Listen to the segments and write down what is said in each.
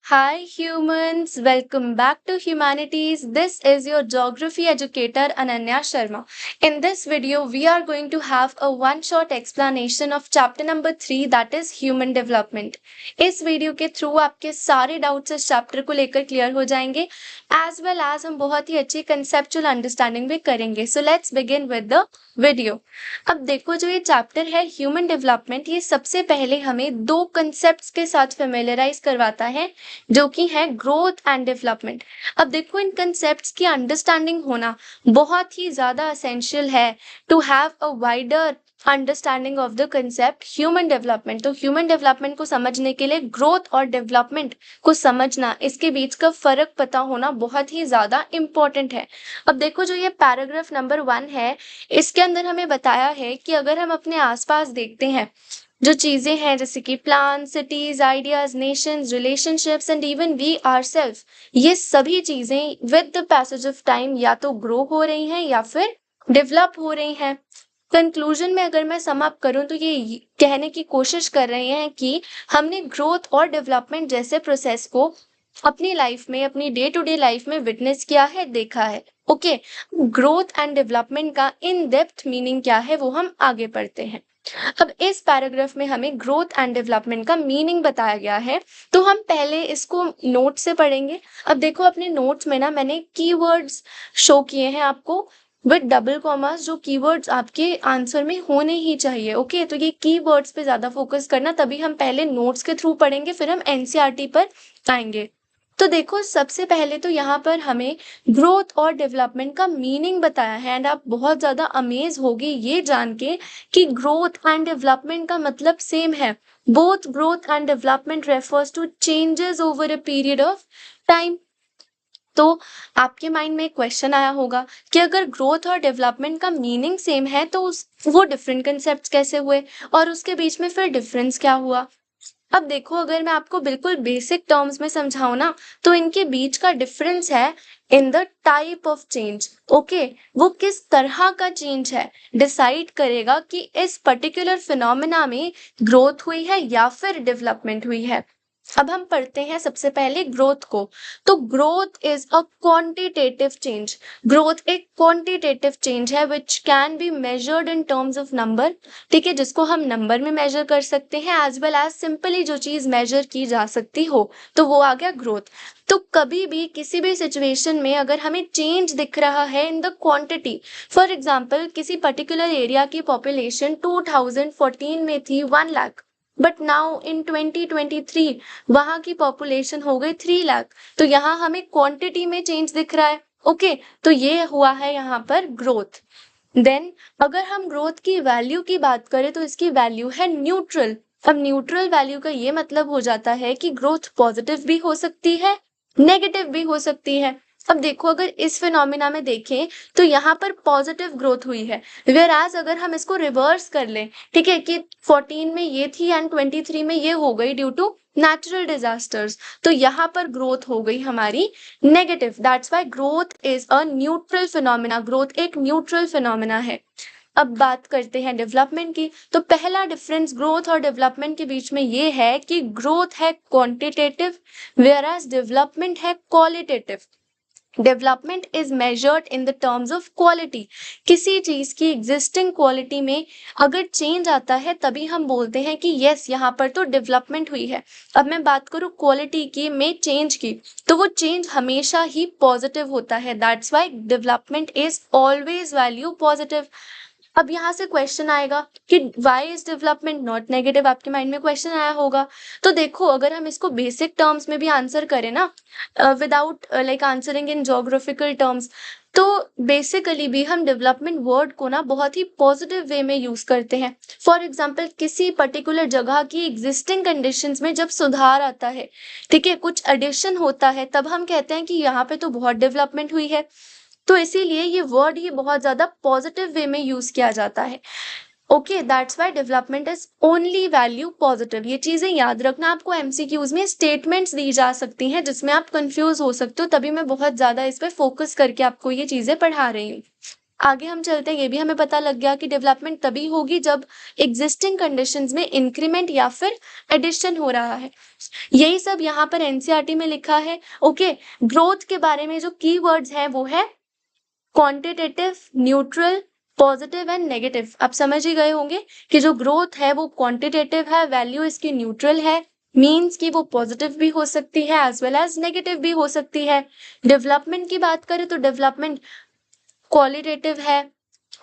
Hi humans, welcome back to Humanities. This is your geography educator Ananya Sharma. In this video, we are going to have a one-shot explanation of chapter number 3 that is human development. इस video के through आपके सारे doubts इस chapter को लेकर clear हो जाएंगे as well as हम बहुत ही अच्छी कंसेप्चुअल अंडरस्टैंडिंग भी करेंगे. So let's begin with the video. अब देखो जो ये चैप्टर है ह्यूमन डेवलपमेंट, ये सबसे पहले हमें दो कंसेप्ट्स के साथ फेमिलियराइज करवाता है जो कि है ग्रोथ एंड डेवलपमेंट. अब देखो इन कंसेप्ट्स की अंडरस्टैंडिंग होना बहुत ही ज्यादा असेंशियल है to have a wider understanding of the concept human development. तो ह्यूमन डेवलपमेंट को समझने के लिए ग्रोथ और डेवलपमेंट को समझना, इसके बीच का फर्क पता होना बहुत ही ज्यादा इंपॉर्टेंट है. अब देखो जो ये पैराग्राफ नंबर 1 है, इसके अंदर हमें बताया है कि अगर हम अपने आसपास देखते हैं जो चीजें हैं जैसे कि plan, cities, ideas, nations, relationships and even we ourself, ये सभी चीजें with the passage of time या तो ग्रो हो रही हैं या फिर डेवलप हो रही हैं. कंक्लूजन में अगर मैं सम अप करूं तो ये कहने की कोशिश कर रहे हैं कि हमने ग्रोथ और डेवलपमेंट जैसे प्रोसेस को अपनी लाइफ में, अपनी डे टू डे लाइफ में विटनेस किया है, देखा है. ओके, ग्रोथ एंड डेवलपमेंट का इन डेप्थ मीनिंग क्या है वो हम आगे पढ़ते हैं. अब इस पैराग्राफ में हमें ग्रोथ एंड डेवलपमेंट का मीनिंग बताया गया है, तो हम पहले इसको नोट से पढ़ेंगे. अब देखो अपने नोट्स में ना मैंने कीवर्ड्स शो किए हैं आपको विद डबल कॉमास, जो कीवर्ड्स आपके आंसर में होने ही चाहिए. ओके, तो ये कीवर्ड्स पे ज्यादा फोकस करना, तभी हम पहले नोट्स के थ्रू पढ़ेंगे फिर हम एनसीईआरटी पर आएंगे. तो देखो सबसे पहले तो यहाँ पर हमें ग्रोथ और डेवलपमेंट का मीनिंग बताया है एंड आप बहुत ज्यादा अमेज होगी ये जान के कि ग्रोथ एंड डेवलपमेंट का मतलब सेम है. Both growth and development refers to changes over a period of time. तो आपके माइंड में एक क्वेश्चन आया होगा कि अगर ग्रोथ और डेवलपमेंट का मीनिंग सेम है तो वो डिफरेंट कंसेप्ट कैसे हुए और उसके बीच में फिर डिफरेंस क्या हुआ. अब देखो अगर मैं आपको बिल्कुल बेसिक टर्म्स में समझाऊं ना, तो इनके बीच का डिफरेंस है in the type of change. Okay, वो किस तरह का चेंज है डिसाइड करेगा कि इस पर्टिकुलर फिनोमेना में ग्रोथ हुई है या फिर डेवलपमेंट हुई है. अब हम पढ़ते हैं सबसे पहले ग्रोथ को. तो growth is a quantitative change. Growth एक क्वांटिटेटिव चेंज है which can be measured in terms of number. ठीक है, जिसको हम नंबर में मेजर कर सकते हैं एज वेल एज सिंपली जो चीज मेजर की जा सकती हो, तो वो आ गया ग्रोथ. तो कभी भी किसी भी सिचुएशन में अगर हमें चेंज दिख रहा है in the quantity, for example किसी पर्टिकुलर एरिया की पॉपुलेशन 2014 में थी 1 लाख, बट नाउ इन 2023 वहां की पॉपुलेशन हो गई 3 लाख, तो यहाँ हमें क्वांटिटी में चेंज दिख रहा है. ओके, तो ये हुआ है यहाँ पर ग्रोथ. देन अगर हम ग्रोथ की वैल्यू की बात करें तो इसकी वैल्यू है न्यूट्रल. अब न्यूट्रल वैल्यू का ये मतलब हो जाता है कि ग्रोथ पॉजिटिव भी हो सकती है, नेगेटिव भी हो सकती है. अब देखो अगर इस फिनोमिना में देखें तो यहाँ पर पॉजिटिव ग्रोथ हुई है, वेयर एज अगर हम इसको रिवर्स कर लें, ठीक है, कि 14 में ये थी एंड 23 में ये हो गई ड्यू टू नेचुरल डिजास्टर्स, तो यहाँ पर ग्रोथ हो गई हमारी negative. That's why growth is a neutral phenomena. Growth एक न्यूट्रल फिनोमिना है. अब बात करते हैं डेवलपमेंट की. तो पहला डिफरेंस ग्रोथ और डेवलपमेंट के बीच में ये है कि ग्रोथ है क्वांटिटेटिव वेयर एज डेवलपमेंट है qualitative. Development is measured in the terms of quality. किसी चीज की एग्जिस्टिंग क्वालिटी में अगर चेंज आता है तभी हम बोलते हैं कि यस यहाँ पर तो डेवलपमेंट हुई है. अब मैं बात करूँ क्वालिटी की में चेंज की, तो वो चेंज हमेशा ही पॉजिटिव होता है. That's why development is always value positive. अब यहाँ से क्वेश्चन आएगा कि why is development not negative. आपके माइंड में क्वेश्चन आया होगा. तो देखो अगर हम इसको बेसिक टर्म्स में भी आंसर करें ना, without like answering in geographical terms, तो बेसिकली भी हम डेवलपमेंट वर्ड को ना बहुत ही पॉजिटिव वे में यूज करते हैं. फॉर एग्जाम्पल किसी पर्टिकुलर जगह की एग्जिस्टिंग कंडीशंस में जब सुधार आता है, ठीक है, कुछ एडिशन होता है, तब हम कहते हैं कि यहाँ पे तो बहुत डेवलपमेंट हुई है. तो इसीलिए ये वर्ड ही बहुत ज्यादा पॉजिटिव वे में यूज किया जाता है. Okay, that's why development is only value positive. ये चीजें याद रखना. आपको एमसीक्यूज में स्टेटमेंट्स दी जा सकती हैं जिसमें आप कंफ्यूज हो सकते हो, तभी मैं बहुत ज्यादा इस पे फोकस करके आपको ये चीजें पढ़ा रही हूँ. आगे हम चलते हैं, ये भी हमें पता लग गया कि डेवलपमेंट तभी होगी जब एग्जिस्टिंग कंडीशंस में इंक्रीमेंट या फिर एडिशन हो रहा है। यही सब यहाँ पर एनसीईआरटी में लिखा है। ओके, ग्रोथ के बारे में जो कीवर्ड्स हैं वो है quantitative, neutral, positive and negative. आप समझ ही गए होंगे कि जो ग्रोथ है वो क्वांटिटेटिव है, वैल्यू इसकी न्यूट्रल है, मीन्स कि वो पॉजिटिव भी हो सकती है एज वेल एज नेगेटिव भी हो सकती है। डेवलपमेंट की बात करें तो डेवलपमेंट क्वालिटेटिव है,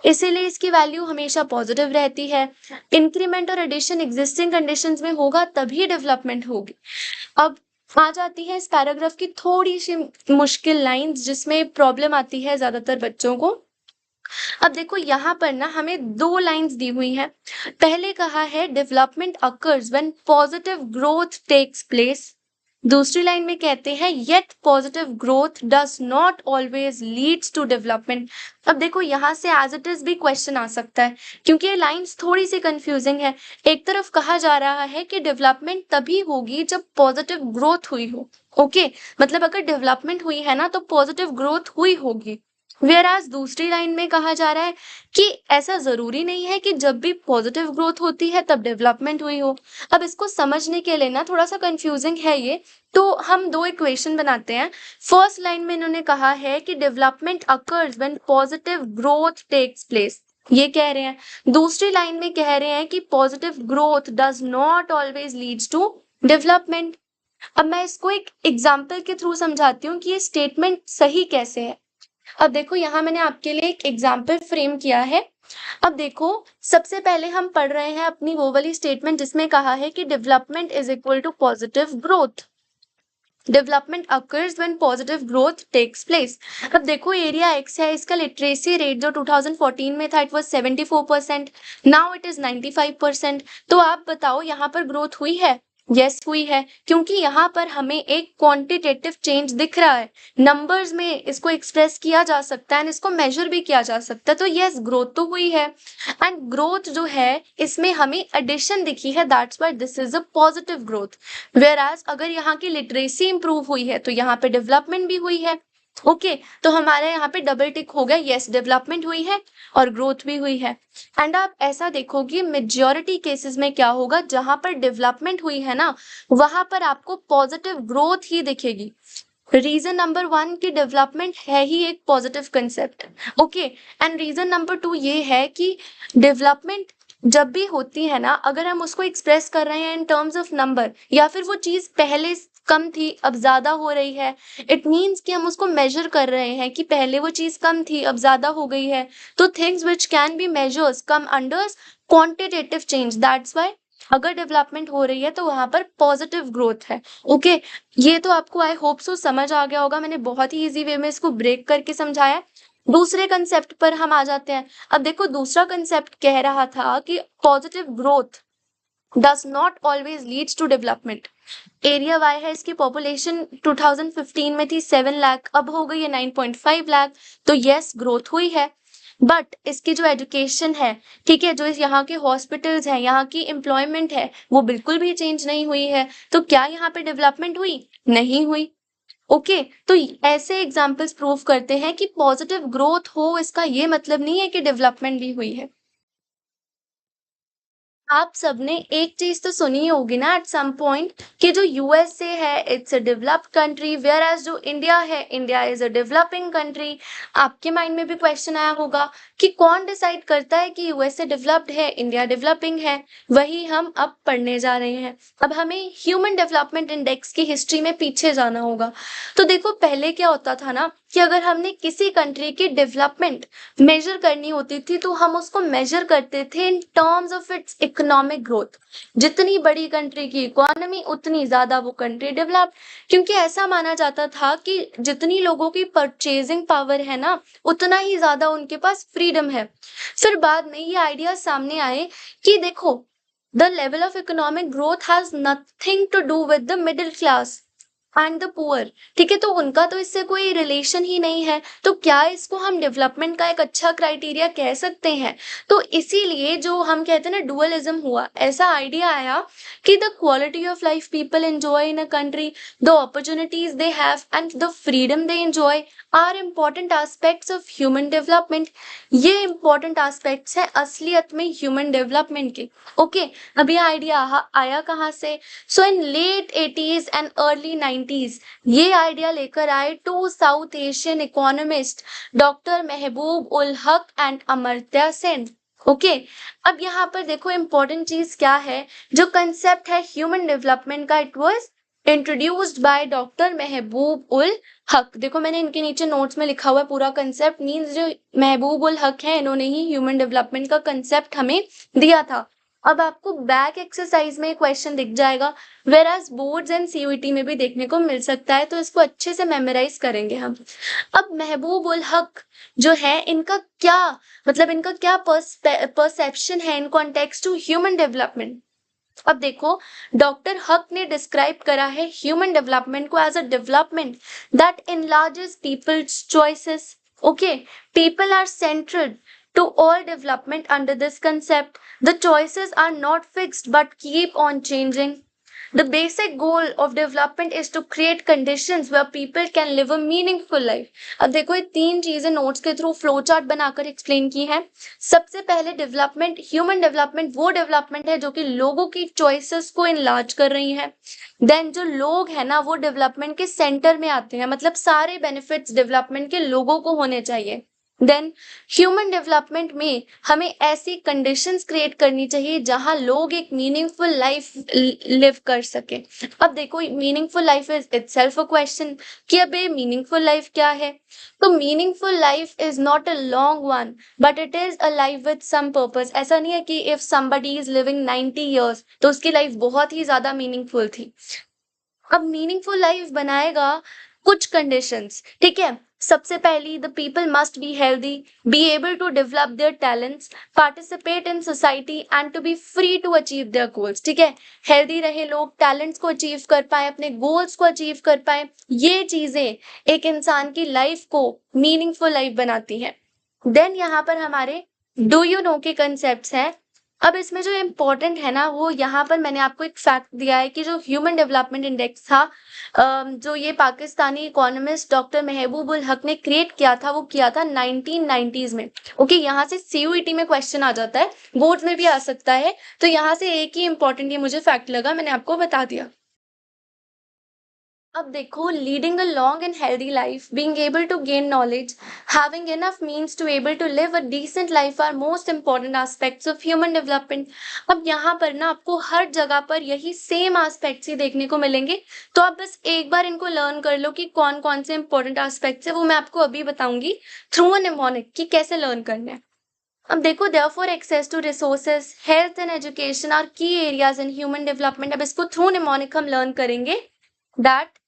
इसीलिए इसकी वैल्यू हमेशा पॉजिटिव रहती है। इंक्रीमेंट और एडिशन एग्जिस्टिंग कंडीशंस में होगा तभी डेवलपमेंट होगी। अब आ जाती है इस पैराग्राफ की थोड़ी सी मुश्किल लाइंस जिसमें प्रॉब्लम आती है ज्यादातर बच्चों को। अब देखो यहाँ पर ना हमें दो लाइंस दी हुई हैं। पहले कहा है development occurs when positive growth takes place. दूसरी लाइन में कहते हैं yet positive growth does not always leads to development. अब देखो यहाँ से एज इट इज भी क्वेश्चन आ सकता है क्योंकि ये लाइंस थोड़ी सी कंफ्यूजिंग है। एक तरफ कहा जा रहा है कि डेवलपमेंट तभी होगी जब पॉजिटिव ग्रोथ हुई हो। ओके, मतलब अगर डेवलपमेंट हुई है ना तो पॉजिटिव ग्रोथ हुई होगी। वेयरएज दूसरी लाइन में कहा जा रहा है कि ऐसा जरूरी नहीं है कि जब भी पॉजिटिव ग्रोथ होती है तब डेवलपमेंट हुई हो। अब इसको समझने के लिए ना थोड़ा सा कंफ्यूजिंग है ये, तो हम दो इक्वेशन बनाते हैं। फर्स्ट लाइन में इन्होंने कहा है कि development occurs when positive growth takes place, ये कह रहे हैं। दूसरी लाइन में कह रहे हैं कि positive growth does not always leads to development. अब मैं इसको एक एग्जाम्पल के थ्रू समझाती हूँ कि ये स्टेटमेंट सही कैसे है। अब देखो यहाँ मैंने आपके लिए एक एग्जाम्पल फ्रेम किया है। अब देखो सबसे पहले हम पढ़ रहे हैं अपनी वो वाली स्टेटमेंट जिसमें कहा है कि development is equal to positive growth. Development occurs when positive growth takes place. अब देखो एरिया एक्स है, इसका लिटरेसी रेट जो 2014 में था it was 74%, now it is 95%। तो आप बताओ यहाँ पर ग्रोथ हुई है? यस हुई है, क्योंकि यहाँ पर हमें एक क्वांटिटेटिव चेंज दिख रहा है। नंबर्स में इसको एक्सप्रेस किया जा सकता है एंड इसको मेजर भी किया जा सकता है। तो यस ग्रोथ तो हुई है एंड ग्रोथ जो है इसमें हमें एडिशन दिखी है, that's why this is a positive growth. Whereas अगर यहाँ की लिटरेसी इंप्रूव हुई है तो यहाँ पे डेवलपमेंट भी हुई है। ओके, तो हमारे यहाँ पे डबल टिक हो गया, यस डेवलपमेंट हुई है और ग्रोथ भी हुई है। एंड आप ऐसा देखोगे मेजॉरिटी केसेस में क्या होगा, जहां पर डेवलपमेंट हुई है ना वहां पर आपको पॉजिटिव ग्रोथ ही दिखेगी। रीजन नंबर 1 की डेवलपमेंट है ही एक positive concept. Okay, and reason number 2 ये है कि डेवलपमेंट जब भी होती है ना, अगर हम उसको एक्सप्रेस कर रहे हैं इन टर्म्स ऑफ नंबर या फिर वो चीज पहले कम थी अब ज्यादा हो रही है, इट मीन्स कि हम उसको मेजर कर रहे हैं कि पहले वो चीज कम थी अब ज्यादा हो गई है। तो things which can be measures come under quantitative change, that's why अगर डेवलपमेंट हो रही है तो वहां पर पॉजिटिव ग्रोथ है। ओके, ये तो आपको आई होप सो समझ आ गया होगा, मैंने बहुत ही इजी वे में इसको ब्रेक करके समझाया। दूसरे कंसेप्ट पर हम आ जाते हैं। अब देखो दूसरा कंसेप्ट कह रहा था कि positive growth does not always leads to development. Area Y है, इसकी पॉपुलेशन 2015 में थी 7 लाख, अब हो गई है 9.5 लाख। तो यस ग्रोथ हुई है, बट इसकी जो एजुकेशन है, ठीक है, जो यहाँ के हॉस्पिटल्स हैं, यहाँ की एम्प्लॉयमेंट है, वो बिल्कुल भी चेंज नहीं हुई है। तो क्या यहाँ पे डेवलपमेंट हुई? नहीं हुई। ओके, तो ऐसे एग्जाम्पल्स प्रूव करते हैं कि पॉजिटिव ग्रोथ हो इसका ये मतलब नहीं है कि डेवलपमेंट भी हुई है। आप सबने एक चीज तो सुनी होगी ना एट सम पॉइंट कि जो यूएसए है it's a developed country, whereas जो इंडिया है India is a developing country. आपके माइंड में भी क्वेश्चन आया होगा कि कौन डिसाइड करता है कि यूएसए डेवलप्ड है इंडिया डेवलपिंग है। वही हम अब पढ़ने जा रहे हैं। अब हमें ह्यूमन डेवलपमेंट इंडेक्स की हिस्ट्री में पीछे जाना होगा। तो देखो पहले क्या होता था ना कि अगर हमने किसी कंट्री की डेवलपमेंट मेजर करनी होती थी तो हम उसको मेजर करते थे इन terms of its economic growth. जितनी बड़ी कंट्री की इकोनॉमी उतनी ज्यादा वो कंट्री डेवलप्ड, क्योंकि ऐसा माना जाता था कि जितनी लोगों की परचेजिंग पावर है ना उतना ही ज्यादा उनके पास फ्रीडम है। फिर बाद में ये आइडिया सामने आए कि देखो the level of economic growth has nothing to do with the middle class. And the poor, ठीक है, तो उनका तो इससे कोई रिलेशन ही नहीं है, तो क्या इसको हम डेवलपमेंट का एक अच्छा क्राइटेरिया कह सकते हैं? तो इसीलिए जो हम कहते हैं ना डुअलिज्म हुआ, ऐसा आइडिया आया कि the quality of life people enjoy in a country, the opportunities they have and the freedom they enjoy are important aspects of human development. ये इम्पॉर्टेंट एस्पेक्ट्स है असलियत में ह्यूमन डेवलपमेंट के। ओके, अभी आइडिया आया कहाँ से? So in late 80s and early 90s ये आइडिया लेकर आए two South Asian economist doctor Mahbub ul हक एंड अमर्त्य सेन। ओके, अब यहाँ पर देखो इंपॉर्टेंट चीज क्या है, जो कंसेप्ट है ह्यूमन डेवलपमेंट का, it was introduced by doctor Mahbub ul हक। देखो मैंने इनके नीचे नोट्स में लिखा हुआ है पूरा कंसेप्ट, मीन्स जो महबूब उल हक है इन्होंने ही ह्यूमन डेवलपमेंट का कंसेप्ट हमें दिया था। अब आपको बैक एक्सरसाइज में क्वेश्चन दिख जाएगा, whereas boards and CUET में भी देखने को मिल सकता है, तो इसको अच्छे से मेमोराइज करेंगे हम। अब महबूब उल हक जो है इनका क्या मतलब, इनका क्या परसेप्शन है in context to human development? अब देखो, डॉक्टर हक ने डिस्क्राइब करा है ह्यूमन डेवलपमेंट को as a development that enlarges people's choices. Okay, people are central to all development under this concept. The choices are not fixed but keep on changing. The basic goal of development is to create conditions where people can live a meaningful life. अब देखो ये तीन चीजें notes के through flow chart बनाकर explain की है। सबसे पहले डेवलपमेंट, ह्यूमन डेवलपमेंट वो डेवलपमेंट है जो कि लोगों की चॉइसेस को इनलार्ज कर रही है। देन जो लोग है ना वो डेवलपमेंट के सेंटर में आते हैं, मतलब सारे बेनिफिट्स डेवलपमेंट के लोगों को होने चाहिए। देन ह्यूमन डेवलपमेंट में हमें ऐसी कंडीशंस क्रिएट करनी चाहिए जहां लोग एक मीनिंगफुल लाइफ लिव कर सके। अब देखो meaningful life is itself a question कि अब ये मीनिंगफुल लाइफ क्या है? तो meaningful life is not a long one but it is a life with some purpose. ऐसा नहीं है कि if somebody is living 90 years तो उसकी लाइफ बहुत ही ज्यादा मीनिंगफुल थी। अब मीनिंगफुल लाइफ बनाएगा कुछ कंडीशंस, ठीक है। सबसे पहली, the people must be healthy, be able to develop their talents, participate in society and to be free to achieve their goals. ठीक है, हेल्दी रहे लोग, टैलेंट्स को अचीव कर पाए, अपने गोल्स को अचीव कर पाए, ये चीजें एक इंसान की लाइफ को मीनिंगफुल लाइफ बनाती हैं। देन यहाँ पर हमारे डू यू नो के कंसेप्ट हैं। अब इसमें जो इम्पोर्टेंट है ना वो यहाँ पर मैंने आपको एक फैक्ट दिया है कि जो ह्यूमन डेवलपमेंट इंडेक्स था जो ये पाकिस्तानी इकोनॉमिस्ट डॉक्टर महबूब उल हक ने क्रिएट किया था, वो किया था 1990s में। ओके, यहाँ से सीयूईटी में क्वेश्चन आ जाता है, बोर्ड में भी आ सकता है, तो यहाँ से एक ही इम्पोर्टेंट ये मुझे फैक्ट लगा, मैंने आपको बता दिया। अब देखो, leading a long and healthy life, being able to gain knowledge, having enough means to able to live a decent life are most important aspects of human development. अब यहाँ पर ना आपको हर जगह पर यही सेम एस्पेक्ट्स ही देखने को मिलेंगे, तो आप बस एक बार इनको लर्न कर लो कि कौन कौन से इंपॉर्टेंट एस्पेक्ट्स है, वो मैं आपको अभी बताऊंगी थ्रू अ निमोनिक कि कैसे लर्न करना है। अब देखो, therefore access to resources, health and education are key areas in human development. अब इसको थ्रू निमोनिक हम लर्न करेंगे that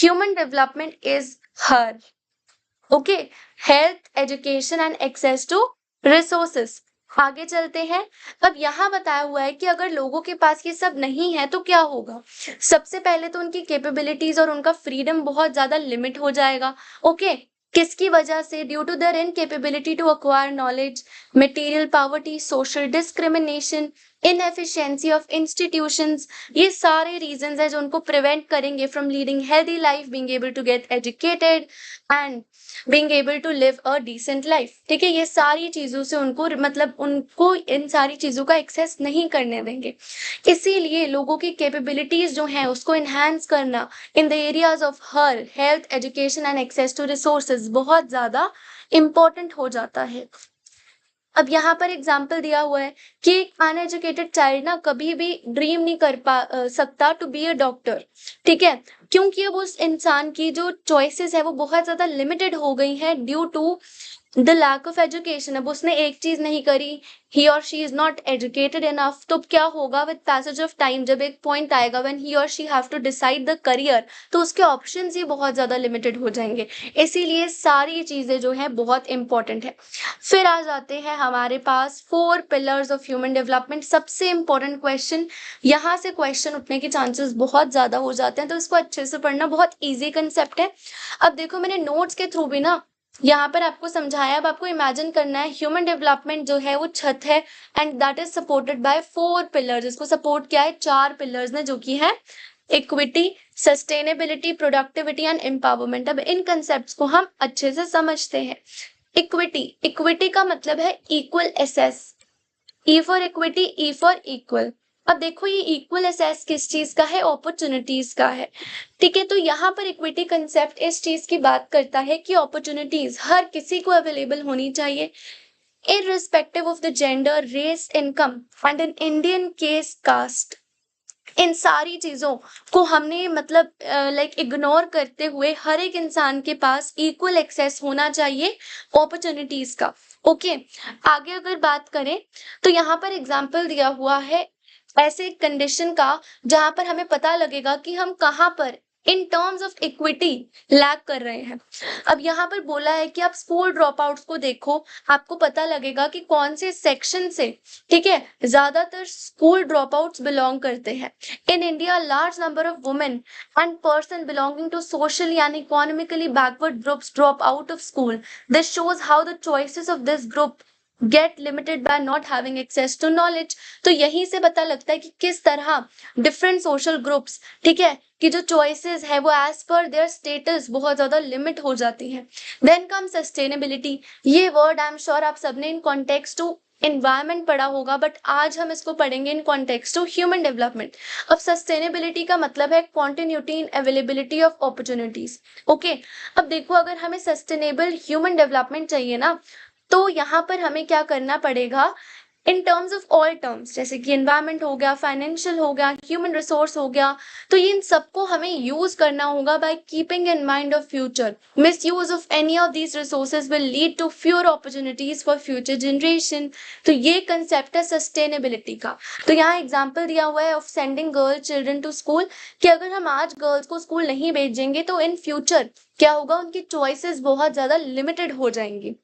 human development is her. Okay, health, education and access to resources. आगे चलते हैं। अब यहाँ बताया हुआ है कि अगर लोगों के पास ये सब नहीं है तो क्या होगा। सबसे पहले तो उनकी कैपेबिलिटीज और उनका फ्रीडम बहुत ज्यादा लिमिट हो जाएगा। ओके, किसकी वजह से? Due to their incapability to acquire knowledge, material poverty, social discrimination, inefficiency of institutions. ये सारे रीजंस है जो उनको प्रिवेंट करेंगे from leading healthy life, being able to get educated and being able to live a decent life. ठीक है, ये सारी चीजों से उनको मतलब उनको इन सारी चीजों का एक्सेस नहीं करने देंगे। इसीलिए लोगों की कैपेबिलिटीज जो हैं उसको इन्हांस करना in the areas of her health, education and access to resources बहुत ज्यादा इंपॉर्टेंट हो जाता है। अब यहाँ पर एग्जाम्पल दिया हुआ है कि एक अनएजुकेटेड चाइल्ड ना कभी भी ड्रीम नहीं कर सकता टू बी अ डॉक्टर। ठीक है, क्योंकि अब उस इंसान की जो चॉइसेस है वो बहुत ज्यादा लिमिटेड हो गई हैं due to the lack of education, अब उसने एक चीज नहीं करी, he or she is not educated enough, तो क्या होगा विद पैसेज ऑफ टाइम, जब एक पॉइंट आएगा when he or she have to decide the career, तो उसके ऑप्शंस ही बहुत ज्यादा लिमिटेड हो जाएंगे। इसीलिए सारी चीजें जो है बहुत इंपॉर्टेंट है। फिर आ जाते हैं हमारे पास 4 पिलर्स ऑफ ह्यूमन डेवलपमेंट। सबसे इंपॉर्टेंट क्वेश्चन, यहाँ से क्वेश्चन उठने के चांसेस बहुत ज्यादा हो जाते हैं, तो इसको अच्छे से पढ़ना, बहुत ईजी कंसेप्ट है। अब देखो मैंने नोट्स के थ्रू भी ना यहाँ पर आपको समझाया, अब आपको इमेजिन करना है ह्यूमन डेवलपमेंट जो है वो छत है and that is supported by 4 pillars. इसको सपोर्ट किया है 4 पिलर्स ने, जो कि है equity, sustainability, productivity and empowerment. अब इन कंसेप्ट्स को हम अच्छे से समझते हैं। इक्विटी, इक्विटी का मतलब है equal access, E for equity, E for equal. अब देखो ये इक्वल एसेस किस चीज का है, अपॉर्चुनिटीज का है। ठीक है, तो यहाँ पर इक्विटी कंसेप्ट इस चीज की बात करता है कि अपॉर्चुनिटीज हर किसी को अवेलेबल होनी चाहिए, irrespective of the gender, race, income and in Indian case caste। इन सारी चीजों को हमने मतलब लाइक इग्नोर करते हुए हर एक इंसान के पास इक्वल एक्सेस होना चाहिए अपॉर्चुनिटीज का। ओके, आगे अगर बात करें तो यहाँ पर एग्जाम्पल दिया हुआ है ऐसे कंडीशन का जहां पर हमें पता लगेगा कि हम कहाँ पर इन टर्म्स ऑफ इक्विटी लैग कर रहे हैं। अब यहाँ पर बोला है कि आप स्कूल ड्रॉप आउट्स को देखो, आपको पता लगेगा कि कौन से सेक्शन से, ठीक है, ज्यादातर स्कूल ड्रॉप आउट्स बिलोंग करते हैं। In India large number of women and person belonging to socially and economically backward groups drop out of school. This shows how the choices of this group get limited by not having access to knowledge. तो यहीं से पता लगता है कि किस तरह different social groups, ठीक है, कि जो चॉइसेस है वो एज पर देयर स्टेटस बहुत ज्यादा लिमिट हो जाती है। देन कम सस्टेनेबिलिटी, ये वर्ड आई एम श्योर आप सबने इन कॉन्टेक्स्ट टू एनवायरमेंट पढ़ा होगा, बट आज हम इसको पढ़ेंगे in context to human development. अब सस्टेनेबिलिटी का मतलब है continuity in availability of opportunities. Okay, अब देखो अगर हमें सस्टेनेबल ह्यूमन डेवलपमेंट चाहिए ना, तो यहाँ पर हमें क्या करना पड़ेगा, इन टर्म्स ऑफ ऑल टर्म्स, जैसे कि एनवायरमेंट हो गया, फाइनेंशियल हो गया, ह्यूमन रिसोर्स हो गया, तो इन सबको हमें यूज करना होगा by keeping in mind of future. Misuse of any of these resources will lead to fewer opportunities for future generation. तो ये कंसेप्ट है सस्टेनेबिलिटी का। तो यहाँ एग्जाम्पल दिया हुआ है of sending girl children to school, कि अगर हम आज गर्ल्स को स्कूल नहीं भेजेंगे तो इन फ्यूचर क्या होगा, उनकी चॉइसेस बहुत ज्यादा लिमिटेड हो जाएंगी।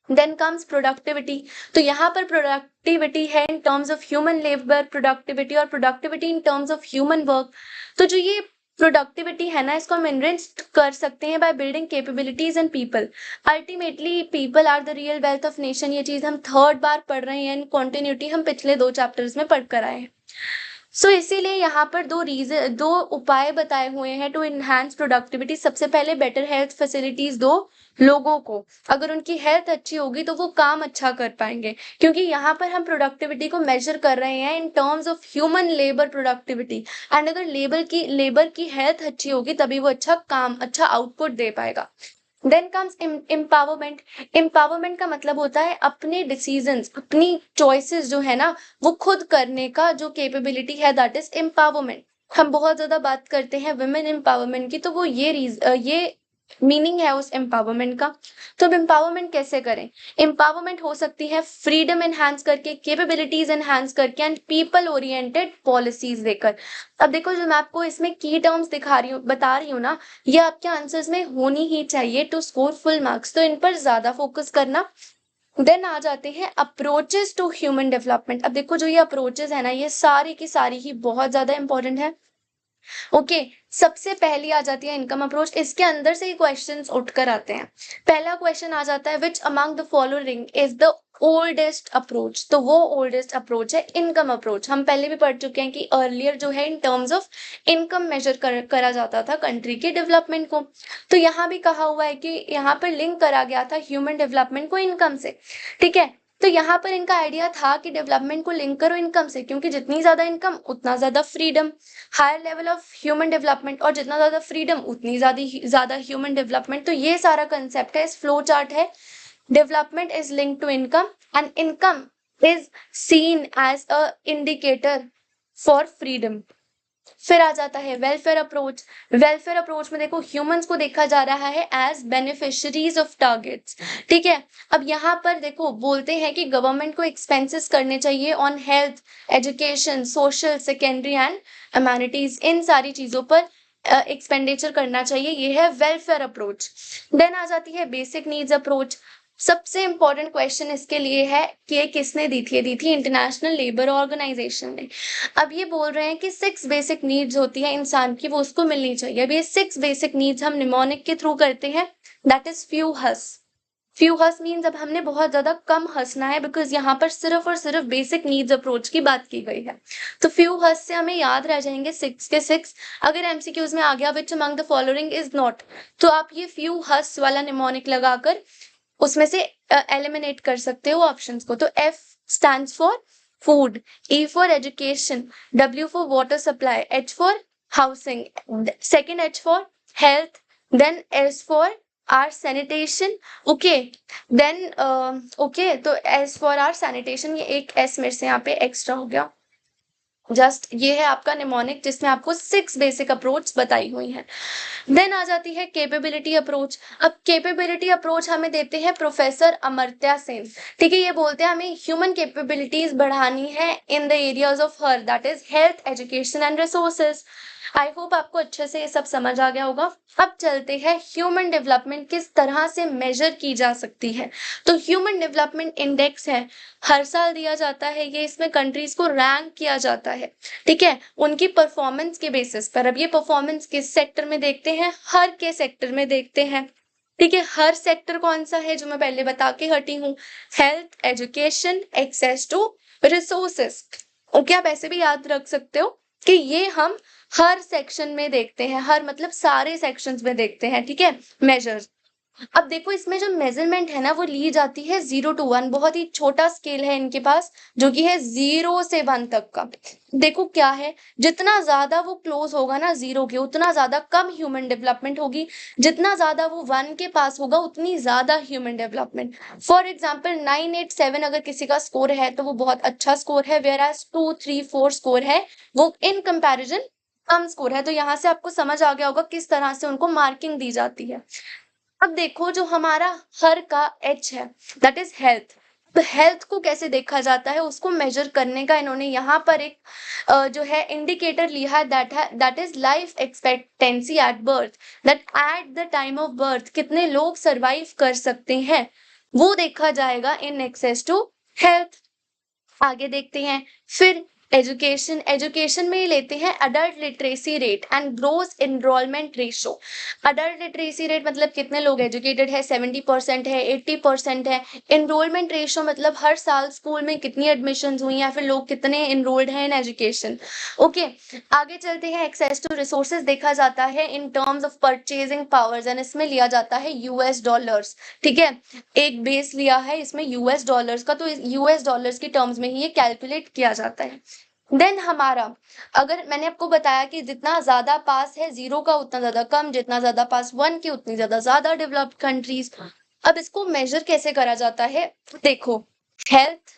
देन कम्स प्रोडक्टिविटी, तो यहाँ पर प्रोडक्टिविटी है in terms of human labour productivity और productivity in terms of human work. तो जो ये प्रोडक्टिविटी है ना, इसको हम इनरिच कर सकते हैं by building capabilities and people. Ultimately people are the real wealth of nation, ये चीज हम थर्ड बार पढ़ रहे हैं, इन कॉन्टिन्यूटी हम पिछले 2 चैप्टर्स में पढ़ कर आए हैं। सो इसीलिए यहाँ पर 2 उपाय बताए हुए हैं टू इनहांस प्रोडक्टिविटी। सबसे पहले बेटर हेल्थ फैसिलिटीज दो लोगों को, अगर उनकी हेल्थ अच्छी होगी तो वो काम अच्छा कर पाएंगे, क्योंकि यहाँ पर हम प्रोडक्टिविटी को मेजर कर रहे हैं इन terms of human labour productivity. And अगर लेबर की हेल्थ अच्छी होगी तभी वो अच्छा काम, अच्छा आउटपुट दे पाएगा। Then comes empowerment. एम्पावरमेंट का मतलब होता है अपने डिसीजंस, अपनी चॉइसेस जो है ना वो खुद करने का जो कैपेबिलिटी है, दैट इज एम्पावरमेंट। हम बहुत ज्यादा बात करते हैं वुमेन एम्पावरमेंट की, तो वो ये मीनिंग है उस एम्पावरमेंट का। तो अब एम्पावरमेंट कैसे करें, एम्पावरमेंट हो सकती है फ्रीडम एनहांस करके, कैपेबिलिटीज एनहांस करके एंड पीपल ओरिएंटेड पॉलिसीज देकर। अब देखो जो मैं आपको इसमें की टर्म्स दिखा रही हूँ, बता रही हूँ ना, ये आपके आंसर्स में होनी ही चाहिए टू स्कोर फुल मार्क्स, तो इन पर ज्यादा फोकस करना। देन आ जाते हैं अप्रोचेस टू ह्यूमन डेवलपमेंट। अब देखो जो ये अप्रोचेस है ना, ये सारी की सारी ही बहुत ज्यादा इंपॉर्टेंट है। ओके, सबसे पहली आ जाती है इनकम अप्रोच। इसके अंदर से ही क्वेश्चंस उठकर आते हैं। पहला क्वेश्चन आ जाता है which among the following is the oldest approach. तो वो ओल्डेस्ट अप्रोच है इनकम अप्रोच। हम पहले भी पढ़ चुके हैं कि अर्लियर जो है in terms of income measure करा जाता था कंट्री के डेवलपमेंट को। तो यहाँ भी कहा हुआ है कि यहाँ पर लिंक करा गया था ह्यूमन डेवलपमेंट को इनकम से। ठीक है, तो यहाँ पर इनका आइडिया था कि डेवलपमेंट को लिंक करो इनकम से, क्योंकि जितनी ज्यादा इनकम उतना ज्यादा freedom, higher level of human development, और जितना ज्यादा फ्रीडम उतनी ज्यादा ह्यूमन डेवलपमेंट। तो ये सारा कंसेप्ट है, इस फ्लो चार्ट है। Development is link to income and income is seen as a indicator for freedom. फिर आ जाता है वेलफेयर अप्रोच। वेलफेयर अप्रोच में देखो ह्यूमंस को देखा जा रहा है एज बेनिफिशियरीज ऑफ टारगेट्स, ठीक है। अब यहाँ पर देखो बोलते हैं कि गवर्नमेंट को एक्सपेंसेस करने चाहिए on health, education, social, secondary and amenities, इन सारी चीजों पर एक्सपेंडिचर करना चाहिए। ये है वेलफेयर अप्रोच। देन आ जाती है बेसिक नीड्स अप्रोच। सबसे इंपॉर्टेंट क्वेश्चन इसके लिए है कि ये किसने दी थी? ये दी थी इंटरनेशनल लेबर ऑर्गेनाइजेशन ने। अब ये बोल रहे हैं कि 6 बेसिक नीड्स होती है इंसान की, वो उसको मिलनी चाहिए। अब ये 6 बेसिक नीड्स हम निमोनिक के थ्रू करते हैं, दैट इज फ्यू हस। फ्यू हस मीन्स अब हमने बहुत ज्यादा कम हंसना है, बिकॉज यहाँ पर सिर्फ और सिर्फ बेसिक नीड्स अप्रोच की बात की गई है। तो फ्यू हस से हमें याद रह जाएंगे 6 के 6। अगर एमसीक्यूज में आ गया which among the following is not, तो आप ये फ्यू हस वाला निमोनिक लगाकर उसमें से एलिमिनेट कर सकते हो ऑप्शंस को। तो F stands for food, E for education, W for water supply, H for housing, second H for health, then S for our sanitation, okay, then okay, तो S for our sanitation, ये एक S मेरे से यहाँ पे extra हो गया। Just ये है आपका निमोनिक जिसमें आपको 6 बेसिक अप्रोच बताई हुई हैं। देन आ जाती है कैपेबिलिटी अप्रोच। अब कैपेबिलिटी अप्रोच हमें देते हैं प्रोफेसर अमर्त्य सेन, ठीक है। ये बोलते हैं हमें ह्यूमन कैपेबिलिटीज बढ़ानी है इन the areas of her, that is health, education and resources. I hope आपको अच्छे से ये सब समझ आ गया होगा। अब चलते हैं ह्यूमन डेवलपमेंट किस तरह से मेजर की जा सकती है। तो ह्यूमन डेवलपमेंट इंडेक्स है, हर साल दिया जाता है ये, इसमें कंट्रीज को रैंक किया जाता है, ठीक है, उनकी परफॉर्मेंस के बेसिस पर। अब ये परफॉर्मेंस किस सेक्टर में देखते हैं? हर के सेक्टर में देखते हैं, ठीक है। हर सेक्टर कौन सा है जो मैं पहले बता के हटी हूँ? Health, education, access to resources. Okay, आप ऐसे भी याद रख सकते हो कि ये हम हर सेक्शन में देखते हैं, हर मतलब सारे सेक्शंस में देखते हैं, ठीक है, मेजर्स। अब देखो इसमें जो मेजरमेंट है ना वो ली जाती है 0 to 1, बहुत ही छोटा स्केल है इनके पास जो कि है 0 से 1 तक का। देखो क्या है, जितना ज्यादा वो क्लोज होगा ना 0 के, उतना ज्यादा कम ह्यूमन डेवलपमेंट होगी, जितना ज्यादा वो 1 के पास होगा उतनी ज्यादा ह्यूमन डेवलपमेंट। फॉर एग्जाम्पल 987 अगर किसी का स्कोर है तो वो बहुत अच्छा स्कोर है, वेयर एज 2, 3, 4 स्कोर है वो इन कंपेरिजन कम स्कोर है। तो यहाँ से आपको समझ आ गया होगा किस तरह से उनको मार्किंग दी जाती है। अब देखो जो हमारा हर का H है दैट इज हेल्थ। तो हेल्थ को कैसे देखा जाता है उसको मेजर करने का इन्होंने यहाँ पर एक जो है इंडिकेटर लिया है, that is life expectancy at birth, that at the time of birth कितने लोग सरवाइव कर सकते हैं वो देखा जाएगा इन एक्सेस टू हेल्थ। आगे देखते हैं फिर एजुकेशन। एजुकेशन में ही लेते हैं adult literacy rate and gross enrolment ratio. Adult literacy rate मतलब कितने लोग एजुकेटेड है, 70% है, 80% है। एनरोलमेंट रेशो मतलब हर साल स्कूल में कितनी एडमिशन हुई या फिर लोग कितने एनरोल्ड हैं इन एजुकेशन। ओके, आगे चलते हैं एक्सेस टू रिसोर्सेज देखा जाता है in terms of purchasing powers and इसमें लिया जाता है यूएस डॉलर्स, ठीक है। एक बेस लिया है इसमें यूएस डॉलर्स का, तो यूएस डॉलर्स की टर्म्स में ही ये कैलकुलेट किया जाता है। देन हमारा, अगर मैंने आपको बताया कि जितना ज्यादा पास है 0 का उतना ज्यादा कम, जितना ज्यादा पास 1 की उतनी ज्यादा डेवलप्ड कंट्रीज। अब इसको मेजर कैसे करा जाता है? देखो health,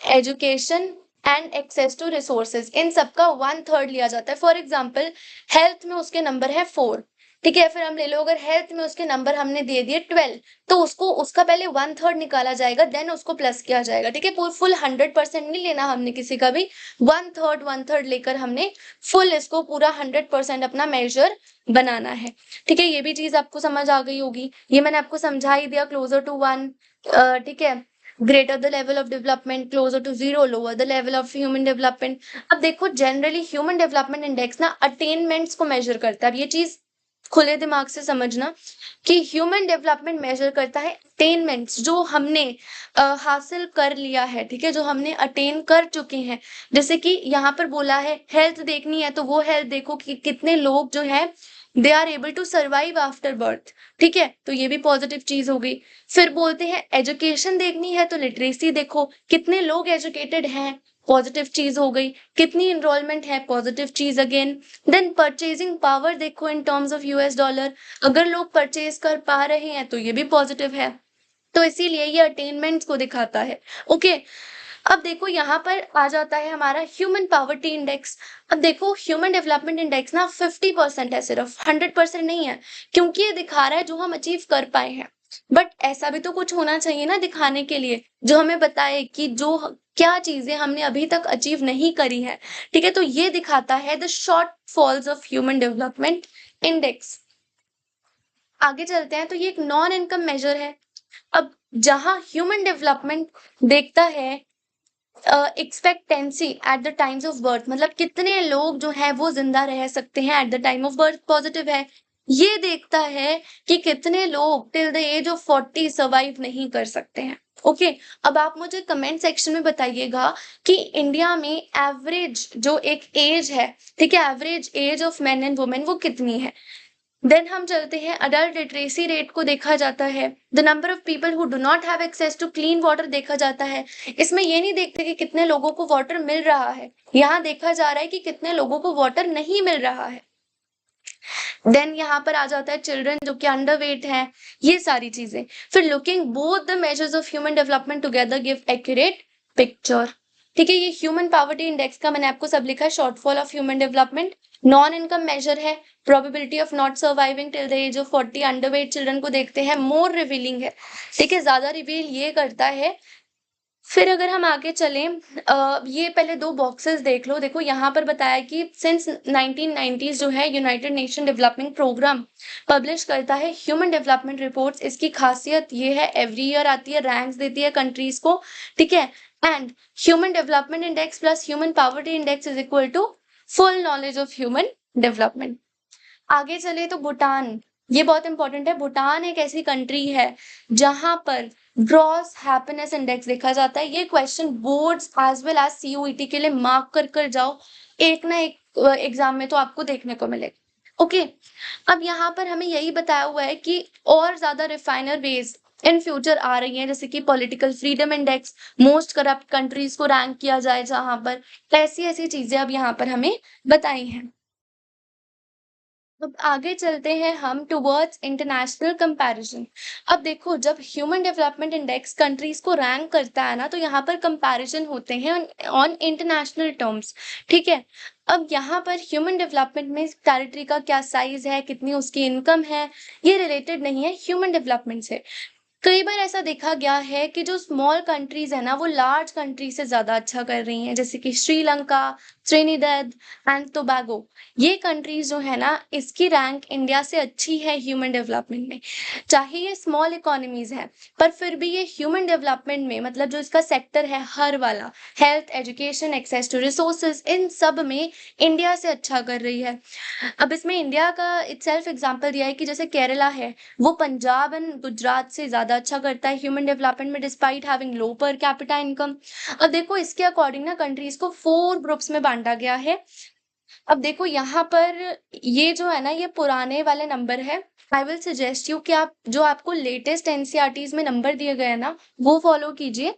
education and access to resources, इन सबका 1/3 लिया जाता है। फॉर एग्जाम्पल हेल्थ में उसके नंबर है 4, ठीक है। फिर हम ले लो अगर हेल्थ में उसके नंबर हमने दे दिए 12, तो उसको उसका पहले 1/3 निकाला जाएगा, देन उसको प्लस किया जाएगा, ठीक है। फुल 100% नहीं लेना हमने किसी का भी, 1/3 लेकर हमने फुल इसको पूरा 100% अपना मेजर बनाना है, ठीक है। ये भी चीज आपको समझ आ गई होगी, ये मैंने आपको समझा ही दिया। क्लोजर टू 1, ठीक है, greater the level of development, closer to 0, lower the level of human development. अब देखो जनरली ह्यूमन डेवलपमेंट इंडेक्स ना अटेनमेंट्स को मेजर करता है। अब ये चीज खुले दिमाग से समझना कि ह्यूमन डेवलपमेंट मेजर करता है अटेनमेंट्स जो हमने हासिल कर लिया है, ठीक है, जो हमने अटेन कर चुके हैं। जैसे कि यहाँ पर बोला है हेल्थ देखनी है तो वो हेल्थ देखो कि कितने लोग जो है they are able to survive after birth, ठीक है, तो ये भी पॉजिटिव चीज हो गई। फिर बोलते हैं एजुकेशन देखनी है तो लिटरेसी देखो, कितने लोग एजुकेटेड हैं, पॉजिटिव चीज हो गई। कितनी इनरोलमेंट है, पॉजिटिव चीज अगेन। देन परचेजिंग पावर देखो इन टर्म्स ऑफ यूएस डॉलर, अगर लोग परचेज कर पा रहे हैं तो ये भी पॉजिटिव है, तो इसीलिए ये अटेनमेंट्स को दिखाता है। ओके, अब देखो यहाँ पर आ जाता है हमारा ह्यूमन पॉवर्टी इंडेक्स। अब देखो ह्यूमन डेवलपमेंट इंडेक्स ना 50% है, सिर्फ 100% नहीं है, क्योंकि ये दिखा रहा है जो हम अचीव कर पाए हैं। बट ऐसा भी तो कुछ होना चाहिए ना दिखाने के लिए, जो हमें बताए कि जो क्या चीजें हमने अभी तक अचीव नहीं करी है। ठीक है, तो ये दिखाता है the shortfalls of human development index. आगे चलते हैं, तो ये एक नॉन इनकम मेजर है। अब जहां ह्यूमन डेवलपमेंट देखता है expectancy at the times of birth, मतलब कितने लोग जो है वो जिंदा रह सकते हैं at the time of birth, positive है। ये देखता है कि कितने लोग till the age of 40 survive नहीं कर सकते हैं। ओके, अब आप मुझे कमेंट सेक्शन में बताइएगा कि इंडिया में एवरेज जो एक एज है, ठीक है, average age of man and women वो कितनी है। देन हम चलते हैं, अडल्ट लिटरेसी रेट को देखा जाता है, the number of people who do not have access to clean water देखा जाता है। इसमें ये नहीं देखते कि कितने लोगों को वाटर मिल रहा है, यहाँ देखा जा रहा है कि कितने लोगों को वाटर नहीं मिल रहा है। देन यहाँ पर आ जाता है चिल्ड्रन जो कि अंडर वेट है, ये सारी चीजें। फिर looking both the measures of human development together give accurate picture. ठीक है, ये ह्यूमन पॉवर्टी इंडेक्स का मैंने आपको सब लिखा है, shortfall of human development. Non income measure है, probability of not surviving till the age of 40, underweight children को देखते हैं, मोर रिवीलिंग है। ठीक है, ज्यादा रिवील ये करता है। फिर अगर हम आगे चलें, ये पहले दो बॉक्सेस देख लो। देखो यहाँ पर बताया कि सिंस 1990s जो है United Nation Development Programme publish करता है ह्यूमन डेवलपमेंट रिपोर्ट्स। इसकी खासियत ये है एवरी ईयर आती है, रैंक्स देती है कंट्रीज को। ठीक है, and human development index plus human poverty index is equal to full knowledge of human development. आगे चले तो भूटान, ये बहुत इंपॉर्टेंट है। भूटान एक ऐसी कंट्री है जहां पर ग्रॉस हैप्पीनेस इंडेक्स देखा जाता है। ये question boards as well as CUET के लिए मार्क कर जाओ, एक ना एक एग्जाम में तो आपको देखने को मिलेगा। ओके, अब यहाँ पर हमें यही बताया हुआ है कि और ज्यादा रिफाइनर वेज इन फ्यूचर आ रही हैं, जैसे कि political freedom index, most corrupt countries को रैंक किया जाए, जहां पर ऐसी ऐसी चीजें अब यहाँ पर हमें बताई हैं। अब आगे चलते हैं हम टुवर्ड्स इंटरनेशनल कंपैरिजन। अब देखो, जब ह्यूमन डेवलपमेंट इंडेक्स कंट्रीज को रैंक करता है ना, तो यहाँ पर कंपैरिजन होते हैं ऑन इंटरनेशनल टर्म्स। ठीक है, अब यहाँ पर ह्यूमन डेवलपमेंट में टेरिटरी का क्या साइज है, कितनी उसकी इनकम है, ये रिलेटेड नहीं है ह्यूमन डेवलपमेंट से। कई बार ऐसा देखा गया है कि जो स्मॉल कंट्रीज है ना, वो लार्ज कंट्री से ज्यादा अच्छा कर रही हैं, जैसे कि श्रीलंका, त्रिनिदाद एंड टोबैगो। ये कंट्रीज जो है ना, इसकी रैंक इंडिया से अच्छी है ह्यूमन डेवलपमेंट में। चाहे ये स्मॉल इकोनॉमीज है, पर फिर भी ये ह्यूमन डेवलपमेंट में, मतलब जो इसका सेक्टर है हर वाला, health, education, access to resources, इन सब में इंडिया से अच्छा कर रही है। अब इसमें इंडिया का इटसेल्फ एग्जांपल दिया है कि जैसे केरला है, वो पंजाब एंड गुजरात से ज्यादा अच्छा करता है ह्यूमन डेवलपमेंट में, despite having low per capita income. अब देखो, इसके अकॉर्डिंग ना कंट्रीज को 4 ग्रुप्स में बांटा गया है। अब देखो यहाँ पर ये जो है ना, ये पुराने वाले नंबर है। आई विल सजेस्ट यू कि आप जो आपको लेटेस्ट एनसीईआरटीज में नंबर दिए गए हैं ना, वो फॉलो कीजिए,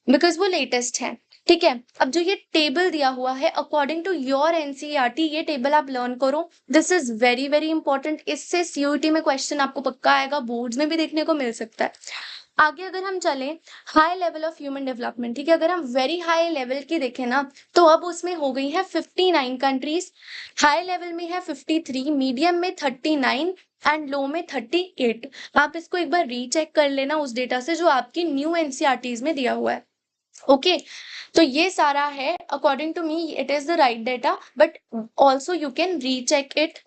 बिकॉज वो लेटेस्ट है। ठीक है, अब जो ये टेबल दिया हुआ है अकॉर्डिंग टू योर एनसीईआरटी, ये टेबल आप लर्न करो। This is very very important. इससे सीयूईटी में क्वेश्चन आपको पक्का आएगा, बोर्ड्स में भी देखने को मिल सकता है। आगे अगर हम चले, high level of human development. ठीक है, अगर हम वेरी हाई लेवल की देखें ना, तो अब उसमें हो गई है 59 कंट्रीज। हाई लेवल में है 53, मीडियम में 39 एंड लो में 38। आप इसको एक बार रीचेक कर लेना उस डेटा से जो आपकी न्यू एनसीईआरटीज में दिया हुआ है। ओके, तो ये सारा है, according to me it is the right data, but also you can recheck it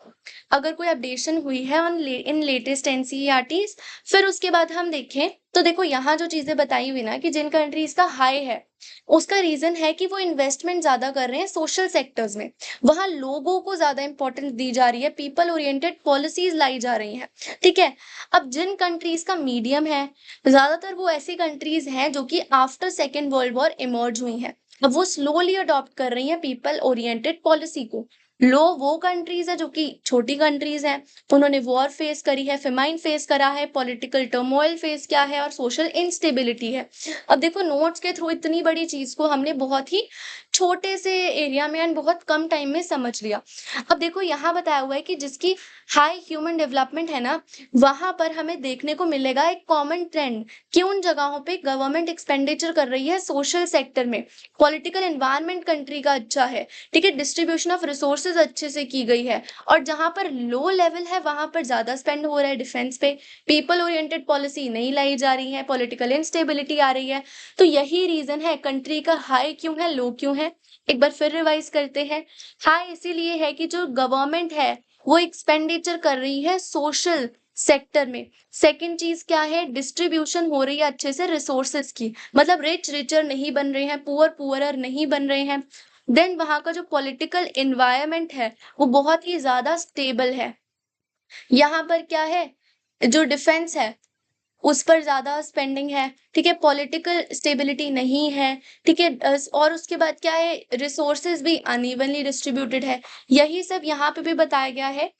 अगर कोई अपडेशन हुई है ऑन इन लेटेस्ट एनसीईआरटीज। फिर उसके बाद हम देखें, तो देखो यहाँ जो चीजें बताई हुई ना कि जिन कंट्रीज का हाई है, उसका रीजन है कि वो इन्वेस्टमेंट ज्यादा कर रहे हैं सोशल सेक्टर्स में, वहां लोगों को ज्यादा इंपॉर्टेंस दी जा रही है, पीपल ओरिएंटेड पॉलिसीज लाई जा रही हैं। ठीक है, अब जिन कंट्रीज का मीडियम है, ज्यादातर वो ऐसी कंट्रीज हैं जो कि after second world war emerge हुई हैं। अब वो स्लोली अडॉप्ट कर रही हैं पीपल ओरिएंटेड पॉलिसी को। लो वो कंट्रीज है जो कि छोटी कंट्रीज हैं, उन्होंने वॉर फेस करी है, फेमाइन फेस करा है, पॉलिटिकल टर्मोइल फेस किया है, और सोशल इंस्टेबिलिटी है। अब देखो, नोट्स के थ्रू इतनी बड़ी चीज को हमने बहुत ही छोटे से एरिया में एंड बहुत कम टाइम में समझ लिया। अब देखो यहाँ बताया हुआ है कि जिसकी हाई ह्यूमन डेवलपमेंट है ना, वहां पर हमें देखने को मिलेगा एक कॉमन ट्रेंड कि उन जगहों पे गवर्नमेंट एक्सपेंडिचर कर रही है सोशल सेक्टर में, पॉलिटिकल एनवायरनमेंट कंट्री का अच्छा है, ठीक है, डिस्ट्रीब्यूशन ऑफ रिसोर्सेज अच्छे से की गई है, और जहां पर लो लेवल है वहां पर ज्यादा स्पेंड हो रहा है डिफेंस पे, पीपल ओरिएंटेड पॉलिसी नहीं लाई जा रही है, पॉलिटिकल इंस्टेबिलिटी आ रही है। तो यही रीजन है कंट्री का हाई क्यों है, लो क्यों है। एक बार फिर रिवाइज करते हैं। हाई इसीलिए है कि जो गवर्नमेंट है वो एक्सपेंडिचर कर रही है सोशल सेक्टर में। सेकंड चीज क्या है, डिस्ट्रीब्यूशन हो रही है अच्छे से रिसोर्सेज की, मतलब रिच रिचर नहीं बन रहे हैं, पुअर पुअरर नहीं बन रहे हैं। देन वहां का जो पॉलिटिकल एनवायरनमेंट है वो बहुत ही ज्यादा स्टेबल है। यहाँ पर क्या है, जो डिफेंस है उस पर ज्यादा स्पेंडिंग है, ठीक है, पॉलिटिकल स्टेबिलिटी नहीं है, ठीक है, और उसके बाद क्या है, रिसोर्सेज भी अनइवनली डिस्ट्रीब्यूटेड है। यही सब यहाँ पे भी बताया गया है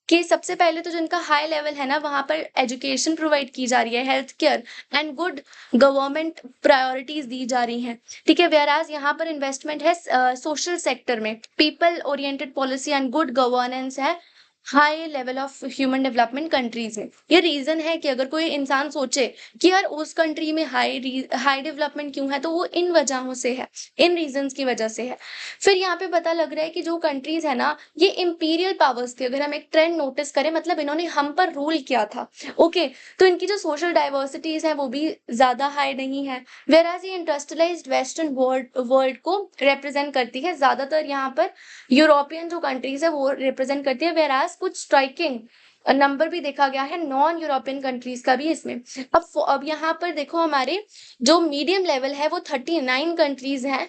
कि सबसे पहले तो जिनका हाई लेवल है ना वहां पर एजुकेशन प्रोवाइड की जा रही है, health care and good government priorities दी जा रही हैं, ठीक है, वेयर एज यहाँ पर इन्वेस्टमेंट है सोशल सेक्टर में, people oriented policy and good governance है high level of human development countries में। ये रीजन है कि अगर कोई इंसान सोचे कि यार उस कंट्री में हाई डेवलपमेंट क्यों है, तो वो इन वजहों से है, इन रीजंस की वजह से है। फिर यहाँ पे पता लग रहा है कि जो कंट्रीज है ना ये इंपीरियल पावर्स थी, अगर हम एक ट्रेंड नोटिस करें, मतलब इन्होंने हम पर रूल किया था। ओके, तो इनकी जो सोशल डाइवर्सिटीज है वो भी ज्यादा हाई नहीं है, वेयर एज ये इंडस्ट्रियलाइज्ड वेस्टर्न वर्ल्ड को रिप्रेजेंट करती है ज्यादातर। यहाँ पर यूरोपियन जो कंट्रीज है वो रिप्रेजेंट करती है, वेयर एज कुछ स्ट्राइकिंग नंबर भी देखा गया है नॉन यूरोपियन कंट्रीज का भी इसमें। अब यहाँ पर देखो हमारे जो मीडियम लेवल है वो 39 कंट्रीज हैं।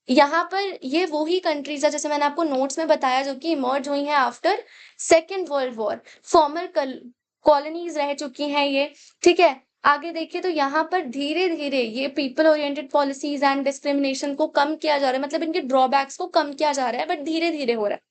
यहाँ पर ये वो ही कंट्रीज है जैसे मैंने आपको नोट्स में बताया जो कि इमर्ज हुई हैं after second world war, farmer colonies रह चुकी हैं ये, ठीक है। आगे देखिए तो यहाँ पर धीरे धीरे ये people oriented policies and discrimination को कम किया जा रहा है, मतलब इनके ड्रॉबैक्स को कम किया जा रहा है, बट धीरे धीरे हो रहा है।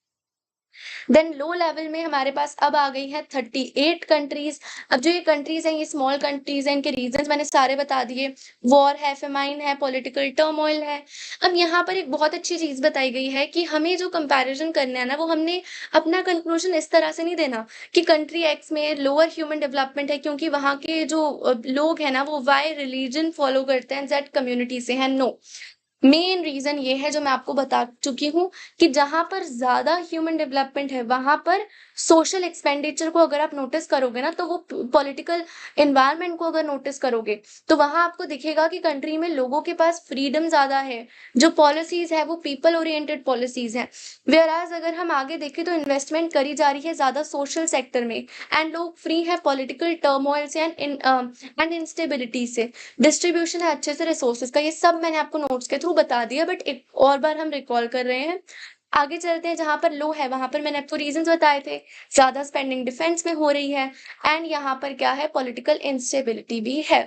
देन लो लेवल में हमारे पास अब आ गई है 38 कंट्रीज। अब जो ये कंट्रीज हैं ये स्मॉल कंट्रीज हैं, इनके रीजंस मैंने सारे बता दिए, वॉर है, फेमाइन है, पॉलिटिकल टर्मोइल है। अब यहाँ पर एक बहुत अच्छी चीज बताई गई है कि हमें जो कंपैरिजन करना है ना वो हमने अपना कंक्लूजन इस तरह से नहीं देना कि कंट्री एक्स में लोअर ह्यूमन डेवलपमेंट है क्योंकि वहाँ के जो लोग हैं ना वो वाई रिलीजन फॉलो करते हैं, जेड कम्युनिटी से हैं। नो, मेन रीजन ये है जो मैं आपको बता चुकी हूँ कि जहां पर ज्यादा ह्यूमन डेवलपमेंट है वहां पर सोशल एक्सपेंडिचर को अगर आप नोटिस करोगे ना, तो वो पॉलिटिकल एनवायरनमेंट को अगर नोटिस करोगे तो वहां आपको दिखेगा कि कंट्री में लोगों के पास फ्रीडम ज्यादा है, जो पॉलिसीज है वो पीपल ओरिएंटेड पॉलिसीज हैं। वेयर एज अगर हम आगे देखें तो इन्वेस्टमेंट करी जा रही है ज्यादा सोशल सेक्टर में, एंड लोग फ्री है पॉलिटिकल टर्मोइल से एंड इंस्टेबिलिटी से, डिस्ट्रीब्यूशन है अच्छे से रिसोर्सेज का। ये सब मैंने आपको नोट्स के थ्रू बता दिया, बट एक और बार हम रिकॉल कर रहे हैं। आगे चलते हैं, जहां पर लो है वहां पर मैंने आपको रीजंस बताए थे, ज्यादा स्पेंडिंग डिफेंस में हो रही है, एंड यहाँ पर क्या है, पॉलिटिकल इंस्टेबिलिटी भी है।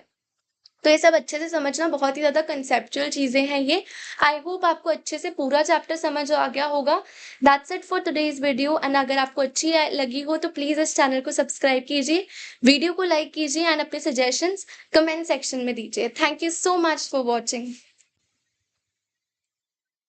तो ये सब अच्छे से समझना, बहुत ही ज्यादा कंसेप्चुअल चीजें हैं ये। आई होप आपको अच्छे से पूरा चैप्टर समझ आ गया होगा। That's it for today's video, and अगर आपको अच्छी लगी हो तो प्लीज इस चैनल को सब्सक्राइब कीजिए, वीडियो को लाइक कीजिए, एंड अपने सजेशंस कमेंट सेक्शन में दीजिए। Thank you so much for watching.